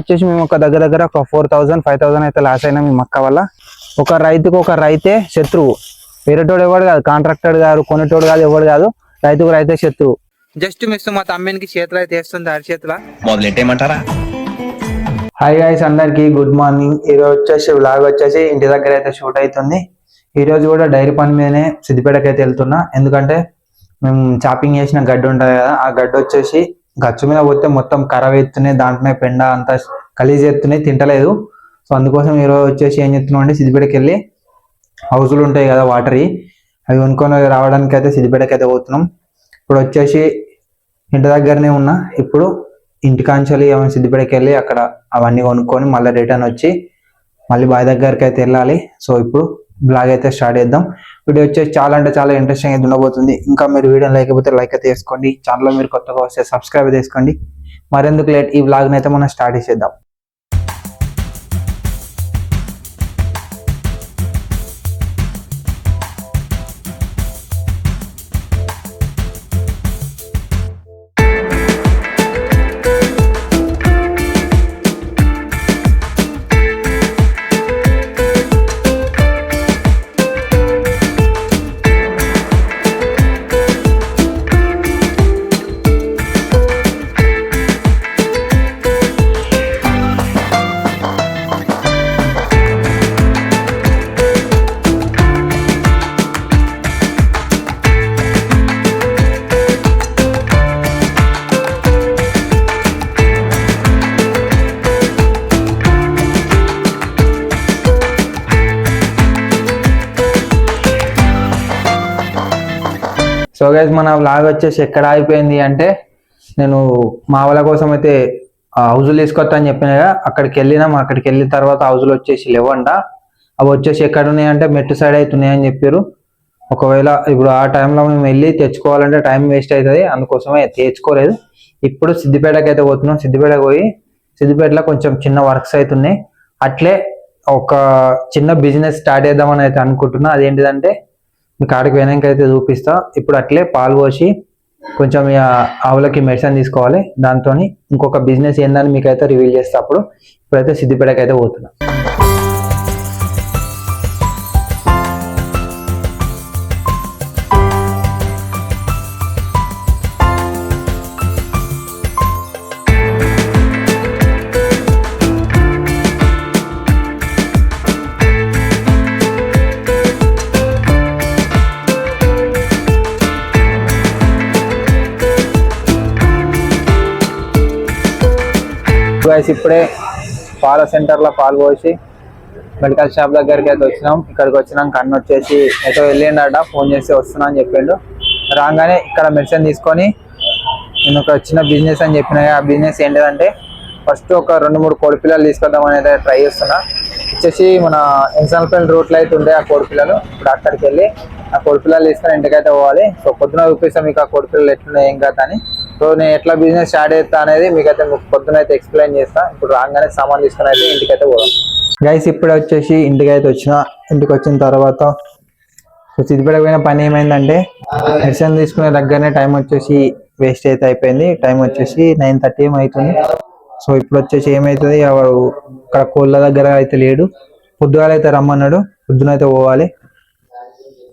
వచ్చేసి మేము ఒక దగ్గర ఒక 4,000-5,000 అయితే లాస్ అయినా మీ మక్క వల్ల. ఒక రైతే శత్రువు, వేరేటోడు ఎవడు కాదు, కాంట్రాక్టర్ గారు కొనేటోడు కాదు, ఎవడు కాదు, రైతే శత్రువు. జస్ట్ మిస్ మా తమ్మినికి చేతులు అయితే వేస్తుంది, అరిచేతుల మొదలెట్టేయమంటారా. హాయ్ గైస్, అందరికి గుడ్ మార్నింగ్. ఈరోజు వచ్చేసి వ్లాగ్ వచ్చేసి ఇంటి దగ్గర అయితే షూట్ అవుతుంది. ఈ రోజు కూడా డైరీ పని మీదనే సిద్దిపేటకి అయితే వెళ్తున్నా. ఎందుకంటే మేము చాపింగ్ చేసిన గడ్డి ఉంటుంది కదా, ఆ గడ్డి వచ్చేసి గచ్చు మీద పోతే మొత్తం ఖరాబ్ ఎత్తున్నాయి, దాంట్లో పెండ అంతా గలీజ్ ఎత్తున్నాయి, తింటలేదు. సో అందుకోసం ఈరోజు వచ్చేసి ఏం చెప్తున్నాం అంటే సిద్దిపేటకి వెళ్ళి హౌజులు ఉంటాయి కదా వాటరీ, అవి కొనుక్కొని రావడానికి అయితే సిద్దిపేటకి అయితే పోతున్నాం. ఇప్పుడు వచ్చేసి ఇంటి దగ్గరనే ఉన్నా. ఇప్పుడు ఇంటికాంచాలి ఏమైనా సిద్దిపేటకి వెళ్ళి అక్కడ అవన్నీ కొనుక్కొని మళ్ళీ రిటర్న్ వచ్చి మళ్ళీ బాయ్ దగ్గరికి అయితే వెళ్ళాలి. సో ఇప్పుడు బ్లాగ్ అయితే స్టార్ట్ చేద్దాం. వీడియో వచ్చేసి చాలా అంటే చాలా ఇంట్రెస్టింగ్ అయితే ఉండబోతుంది. ఇంకా మీరు వీడియో లేకపోతే లైక్ అయితే వేసుకోండి, ఛానల్లో మీరు కొత్తగా వస్తే సబ్స్క్రైబ్ చేసుకోండి. మరెందుకు లేట్, ఈ బ్లాగ్ని అయితే మనం స్టార్ట్ చేసేద్దాం. సో గైస్, మన వ్లాగ్ వచ్చేసి ఎక్కడ అయిపోయింది అంటే, నేను మా వాళ్ళ కోసం అయితే హౌజులు తీసుకొస్తా అని చెప్పిన కదా, అక్కడికి వెళ్ళినాం. అక్కడికి వెళ్ళిన తర్వాత హౌజులు వచ్చేసి లేవంట. అవి వచ్చేసి ఎక్కడ ఉన్నాయంటే మెట్టు సైడ్ అవుతున్నాయని చెప్పారు. ఒకవేళ ఇప్పుడు ఆ టైంలో మేము వెళ్ళి తెచ్చుకోవాలంటే టైం వేస్ట్ అవుతుంది, అందుకోసమే తెచ్చుకోలేదు. ఇప్పుడు సిద్దిపేటకి అయితే పోతున్నాం. సిద్దిపేటకి పోయి సిద్దిపేటలో కొంచెం చిన్న వర్క్స్ అవుతున్నాయి. అట్లే ఒక చిన్న బిజినెస్ స్టార్ట్ చేద్దామని అయితే అనుకుంటున్నా. అదేంటిదంటే మీకు ఆడికి వెనక అయితే చూపిస్తా. ఇప్పుడు అట్లే పాలు పోసి కొంచెం ఆవులకి మెడిసిన్ తీసుకోవాలి. దాంతో ఇంకొక బిజినెస్ ఏందని మీకు అయితే రివీల్ చేస్తా. అప్పుడు ఇప్పుడైతే సిద్దిపేటకి అయితే పోతున్నా. ఇప్పుడే పాల సెంటర్లో పాలు పోసి మెడికల్ షాప్ దగ్గరికి అయితే వచ్చినాం. ఇక్కడికి వచ్చినాక అన్న వచ్చేసి ఎటో వెళ్ళిండట, ఫోన్ చేసి వస్తున్నా అని చెప్పిండు. రాగానే ఇక్కడ మెడిసిన్ తీసుకొని నేను ఒక చిన్న బిజినెస్ అని చెప్పిన. ఆ బిజినెస్ ఏంటిదంటే ఫస్ట్ ఒక 2-3 కోడి పిల్లలు తీసుకొద్దాం అనేది ట్రై చేస్తున్నా. వచ్చేసి మన ఎన్సల్పల్ రూట్లో అయితే ఉండే ఆ కోడి పిల్లలు. ఇప్పుడు అక్కడికి వెళ్ళి ఆ కోడి పిల్లలు తీసుకొని ఇంటికైతే పోవాలి. సో పొద్దున చూపిస్తాం మీకు ఆ కోడి పిల్లలు ఎట్లున్నాయి ఏం కదా అని. సో నేను ఎట్లా బిజినెస్ స్టార్ట్ చేస్తా అనేది మీకైతే పొద్దున అయితే ఎక్స్ప్లెయిన్ చేస్తా. ఇప్పుడు రాగానే సామాన్ తీసుకుని అయితే ఇంటికైతే పోదాం. గైస్, ఇప్పుడే వచ్చేసి ఇంటికి అయితే వచ్చిన. ఇంటికి వచ్చిన తర్వాత సిద్దిపేట పోయిన పని ఏమైందంటే, మెడిసిన్ తీసుకునే దగ్గరనే టైం వచ్చేసి వేస్ట్ అయితే అయిపోయింది. టైం వచ్చేసి 9:30 అవుతుంది. సో ఇప్పుడు వచ్చేసి ఏమవుతుంది, ఇక్కడ కోళ్ళ దగ్గర అయితే లేడు. పొద్దుగాల అయితే రమ్మన్నాడు, పొద్దున అయితే పోవాలి.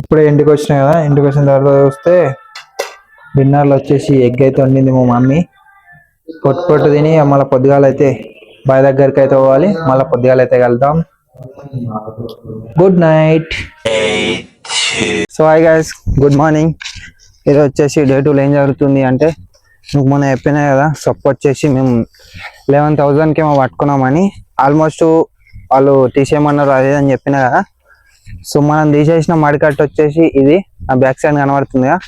ఇప్పుడే ఇంటికి వచ్చినాయి కదా, ఇంటికి వచ్చిన తర్వాత చూస్తే డిన్నర్లో వచ్చేసి ఎగ్ అయితే వండింది మా మమ్మీ. పొట్టు తిని మళ్ళీ పొద్దుగాల అయితే బాయ్ దగ్గరికి అయితే పోవాలి. మళ్ళీ పొద్దుగాల అయితే కలుద్దాం. Good night. So hi guys, good morning. ఇది వచ్చేసి డే 2 ఏం జరుగుతుంది అంటే, మీకు మొన్న చెప్పినా కదా, సొప్పు వచ్చేసి మేము 11,000కి ఏమో పట్టుకున్నామని. ఆల్మోస్ట్ వాళ్ళు తీసేయమన్నారు అదే అని చెప్పినా కదా. సో మనం తీసేసిన మడికట్టు వచ్చేసి ఇది ఆ బ్యాక్ సైడ్ కనబడుతుంది కదా,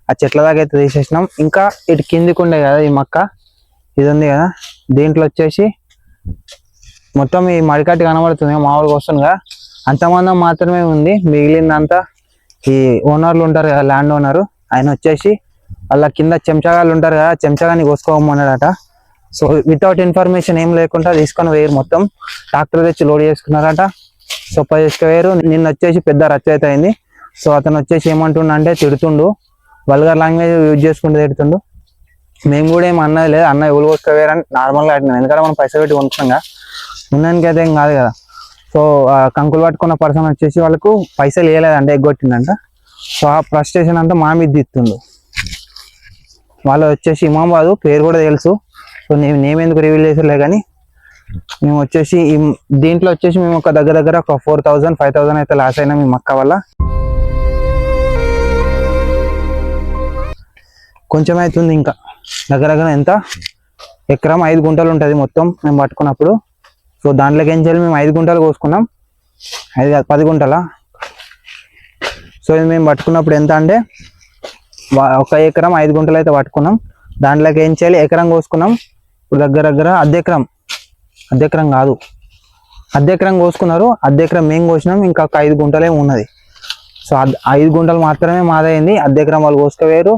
ఆ చెట్ల దాకా అయితే తీసేసినాం. ఇంకా ఇటు కిందికి ఉండే కదా ఈ మక్క, ఇది ఉంది కదా, దీంట్లో వచ్చేసి మొత్తం ఈ మడికట్టు కనబడుతుంది మామూలుగా వస్తుంది కదా, అంతమందం మాత్రమే ఉంది. మిగిలిందంతా ఈ ఓనర్లు ఉంటారు కదా, ల్యాండ్ ఓనరు, ఆయన వచ్చేసి వాళ్ళ కింద చెంచగాళ్ళు ఉంటారు కదా, చెంచగాని కోసుకోమన్నాడట. సో వితౌట్ ఇన్ఫర్మేషన్ ఏం లేకుండా తీసుకొని వేయరు, మొత్తం ట్రాక్టర్ తెచ్చి లోడ్ చేసుకున్నారట. సొప్ప చేసుకువేరు. నిన్న వచ్చేసి పెద్ద రచ్చ అయితే అయింది. సో అతను వచ్చేసి ఏమంటుండ అంటే తిడుతుండు, వల్గర్ లాంగ్వేజ్ యూజ్ చేసుకుంటూ తిడుతుండు. మేము కూడా ఏం అన్నది లేదు, అన్న ఎవరు కోసుకపోయారని నార్మల్గా అడిగినాం. ఎందుకంటే మనం పైసలు పెట్టి కొనుక్కున్నాం, ఉన్నానికి అయితే ఏం కాదు కదా. సో కంకులు పట్టుకున్న పర్సన్ వచ్చేసి వాళ్ళకు పైసలు వేయలేదంటే ఎగ్గొట్టిందంట. సో ఆ ఫ్రస్ట్రేషన్ అంతా మా మీద ఇస్తుంది. వాళ్ళు వచ్చేసి ఇమామాబాద్ పేరు కూడా తెలుసు. సో నేమ్ ఎందుకు రివీల్ చేసలే కానీ మేము వచ్చేసి దీంట్లో వచ్చేసి మేము ఒక దగ్గర ఒక 4,000 5,000 అయితే లాస్ అయినా మీ మక్క వల్ల. కొంచెం అవుతుంది ఇంకా దగ్గర ఎంత ఎకరం 5 గుంటలు ఉంటుంది మొత్తం మేము పట్టుకున్నప్పుడు. సో దాంట్లోకి ఏం చేయాలి, మేము 5 గుంటలు కోసుకున్నాం, 10 గుంటల. సో ఇది మేము పట్టుకున్నప్పుడు ఎంత అంటే 1 ఎకరం 5 గుంటలు అయితే పట్టుకున్నాం. దాంట్లోకి ఏం చేయాలి, ఎకరం కోసుకున్నాం. ఇప్పుడు దగ్గర అర్ధ ఎకరం కాదు, అర్ధ ఎకరం కోసుకున్నారు. అర్ధ ఎకరం మేము కోసినాం, ఇంకా ఒక 5 గుంటలే ఉన్నది. సో 5 గుంటలు మాత్రమే మాదైంది. అర్ధ ఎకరం వాళ్ళు కోసుకుపోయారు.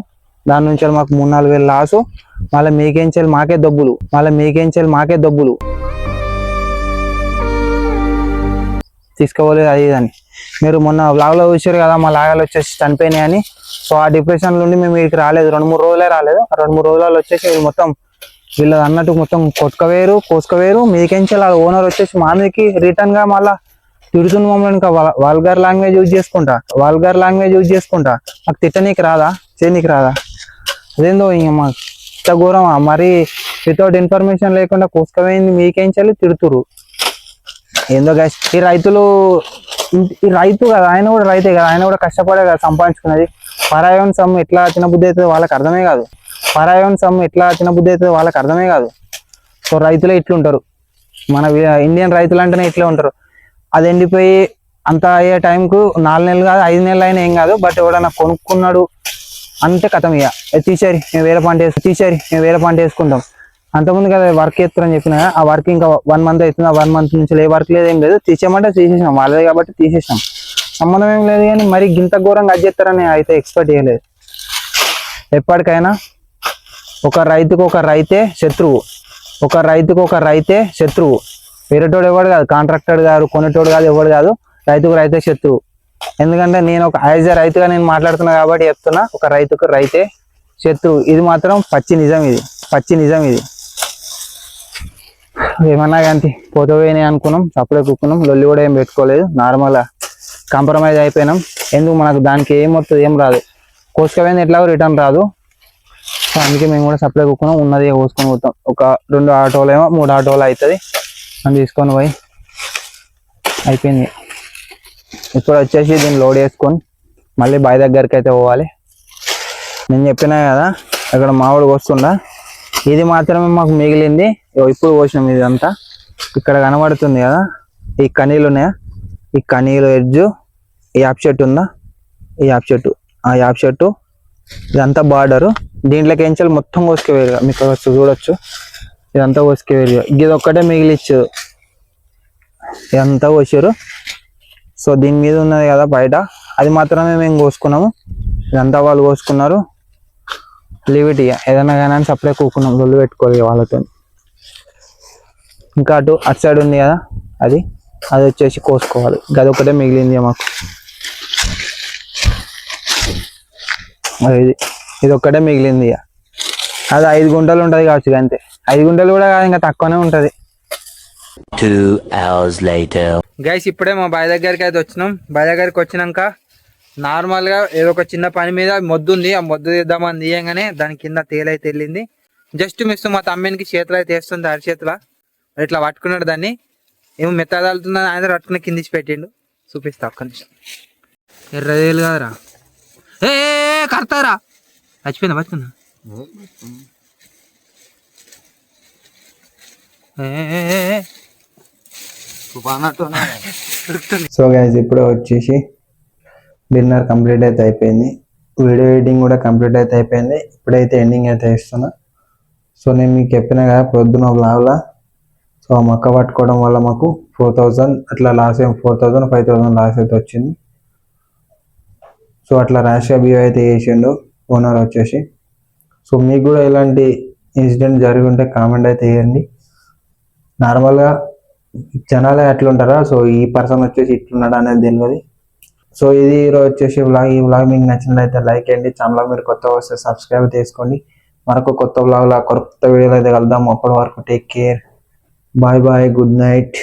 దాని నుంచి మాకు 3-4 వేలు లాసు. మళ్ళీ మీకేం చేయాలి, మాకే దబ్బులు తీసుకోలేదు అది అని. మీరు మొన్న వ్లాగ్లో చూసారు కదా, మా లాగాలు వచ్చేసి చనిపోయినాయి అని. సో ఆ డిప్రెషన్ నుండి మేము వీటికి రాలేదు, 2-3 రోజులే రాలేదు. ఆ 2-3 రోజులలో వచ్చేసి మొత్తం వీళ్ళు అన్నట్టు మొత్తం కోసుకవేరు. మీకేంచి వాళ్ళ ఓనర్ వచ్చేసి మా మీదకి రిటర్న్ గా మళ్ళా తిడుతుంది మమ్మల్ని. ఇంకా వల్గర్ లాంగ్వేజ్ యూజ్ చేసుకుంటా మాకు తిట్టనీకి రాదా, చేయనీకి రాదా? అదేందో ఇంక మాకు ఇంత ఘోరమా మరి. వితౌట్ ఇన్ఫర్మేషన్ లేకుండా కోసుకపోయింది మీకేంచాలి తిడుతురు. ఏందో గైస్, ఈ రైతు కదా, ఆయన కూడా రైతే కదా, ఆయన కూడా కష్టపడే కదా సంపాదించుకున్నది. పరాయోన్ సొమ్ము ఎట్లా తినబుద్ధి అవుతుంది వాళ్ళకి అర్థమే కాదు. సో రైతులే ఇట్లుంటారు, మన ఇండియన్ రైతులు అంటేనే ఇట్లే ఉంటారు. అది ఎండిపోయి అంత అయ్యే టైంకు 4 నెలలు కాదు 5 నెలలు అయినా ఏం కాదు. బట్ ఎవడన్నా కొనుక్కున్నాడు అంటే కథం, ఇక తీసేరి మేము వేరే పంట వేసుకుంటాం. అంతకుముందు కదా వర్క్ చేస్తారని చెప్పిన, ఆ వర్క్ ఇంకా 1 మంత్ అవుతుంది. ఆ 1 మంత్ నుంచి ఏ వర్క్ లేదు, ఏం లేదు. తీసేయమంటే తీసేసాం, వాళ్ళదే కాబట్టి తీసేసాం, సంబంధం ఏం లేదు. కానీ మరి గింత ఘోరంగా అది చేస్తారని అయితే ఎక్స్పెక్ట్ చేయలేదు. ఎప్పటికైనా ఒక రైతుకు ఒక రైతే శత్రువు. వేరేటోడు ఎవడు కాదు, కాంట్రాక్టర్ గారు కొనేటోడు కాదు, ఎవడు కాదు. రైతుకు రైతే శత్రువు. ఎందుకంటే నేను ఒక యాజ్ ఎ రైతుగా నేను మాట్లాడుతున్నా కాబట్టి చెప్తున్నా, ఒక రైతుకు రైతే శత్రువు. ఇది మాత్రం పచ్చి నిజం ఇది. ఏమన్నా కానీ పోయినాయి అనుకున్నాం, సప్లై కూకున్నాం, లొల్లి కూడా ఏం పెట్టుకోలేదు. నార్మల్గా కాంప్రమైజ్ అయిపోయినాం. ఎందుకు మనకు దానికి ఏమవుతుంది, ఏం రాదు. కోసుకపోయింది ఎట్లాగో రిటర్న్ రాదు. సో అందుకే మేము కూడా సప్లై కూకున్నాం. ఉన్నది కోసుకొని పోతాం. ఒక 2 ఆటోలు ఏమో 3 ఆటోలు అవుతుంది అని తీసుకొని పోయి అయిపోయింది. ఇప్పుడు వచ్చేసి దీన్ని లోడ్ చేసుకొని మళ్ళీ బావి దగ్గరికి అయితే పోవాలి. నేను చెప్పినా కదా అక్కడ మామిడి వస్తుందా, ఇది మాత్రమే మాకు మిగిలింది. ఇప్పుడు పోసినాం ఇదంతా. ఇక్కడ కనబడుతుంది కదా ఈ కనీలు ఉన్నాయా, ఈ కనీలు ఎడ్జు, ఈ యాప్ చెట్టు ఉందా, ఈ యాప్ చెట్టు ఇదంతా బార్డరు. దీంట్లోకి ఎంచాలి మొత్తం కోసుకువేరుగా, మీకు చూడొచ్చు. ఇదంతా కోసుకువేరుగా, ఇది ఒక్కటే మిగిలిచ్చు, ఇదంతా కోసారు. సో దీని మీద ఉన్నది కదా బయట, అది మాత్రమే మేము కోసుకున్నాము. ఇదంతా వాళ్ళు కోసుకున్నారు. లిమిట్ ఇక ఏదైనా కానీ సప్లై కూకున్నాం, లొల్లు పెట్టుకోవాలి వాళ్ళతో. ఇంకా అటు సైడ్ ఉంది కదా, అది వచ్చేసి కోసుకోవాలి. గది ఒకటే మిగిలింది మాకు. ఇది ఒక్కటే మిగిలింది. ఇక అది 5 గుంటలు ఉంటుంది కావచ్చు, అంతే. 5 గుంటలు కూడా కాదు, ఇంకా తక్కువనే ఉంటుంది. 2 hours later. గైస్ ఇప్పుడే మా బావి దగ్గరికి అయితే వచ్చినాం. బావి దగ్గరికి వచ్చినాక నార్మల్గా ఏదో ఒక చిన్న పని మీద మొద్దు ఉంది, ఆ మొద్దు తీద్దామని తీయంగానే దాని కింద తేలైతే వెళ్ళింది. జస్ట్ మిస్ మా తమ్మినికి చేతులు అయితే వేస్తుంది, అరిచేతుల ఇట్లా పట్టుకున్నాడు. దాన్ని ఏమో మెత్తదాలుతుందని ఆయన పట్టుకుని కిందికి పెట్టిండు. చూపిస్తా ఒక్క నిమిషం. ఎర్రదేలు కదరా, ఏ కడతారా, చచ్చిపోయిందా బతుకున్నా? సో గైస్ ఇప్పుడే వచ్చేసి డిన్నర్ కంప్లీట్ అయితే అయిపోయింది. వీడియో ఎడిటింగ్ కూడా కంప్లీట్ అయితే అయిపోయింది. ఇప్పుడైతే ఎండింగ్ అయితే ఇస్తున్నా. సో నేను మీకు చెప్పినా కదా పొద్దున వ్లాగ్లా, సో మొక్క పట్టుకోవడం వల్ల మాకు 4,000 అట్లా లాస్, 4,000 5,000 లాస్ అయితే వచ్చింది. సో అట్లా ర్యాష్గా బిహేవ్ అయితే చేసిండు ఓనర్ వచ్చేసి. సో మీకు కూడా ఇలాంటి ఇన్సిడెంట్ జరిగి ఉంటే కామెంట్ అయితే చేయండి. నార్మల్గా జనాలే అట్లుంటారా, సో ఈ పర్సన్ వచ్చేసి ఇట్లున్నాడు అనేది తెలియదు. సో ఇది ఈరోజు వచ్చేసి వ్లాగ్. ఈ వ్లాగ్ మీకు నచ్చినట్లయితే లైక్ చేయండి. ఛానల్ మీరు కొత్తగా వస్తే సబ్స్క్రైబ్ చేసుకోండి. మరొక కొత్త బ్లాగ్లో కొత్త వీడియోలో అయితే కలుద్దాం. అప్పటి వరకు take care, bye bye, good night.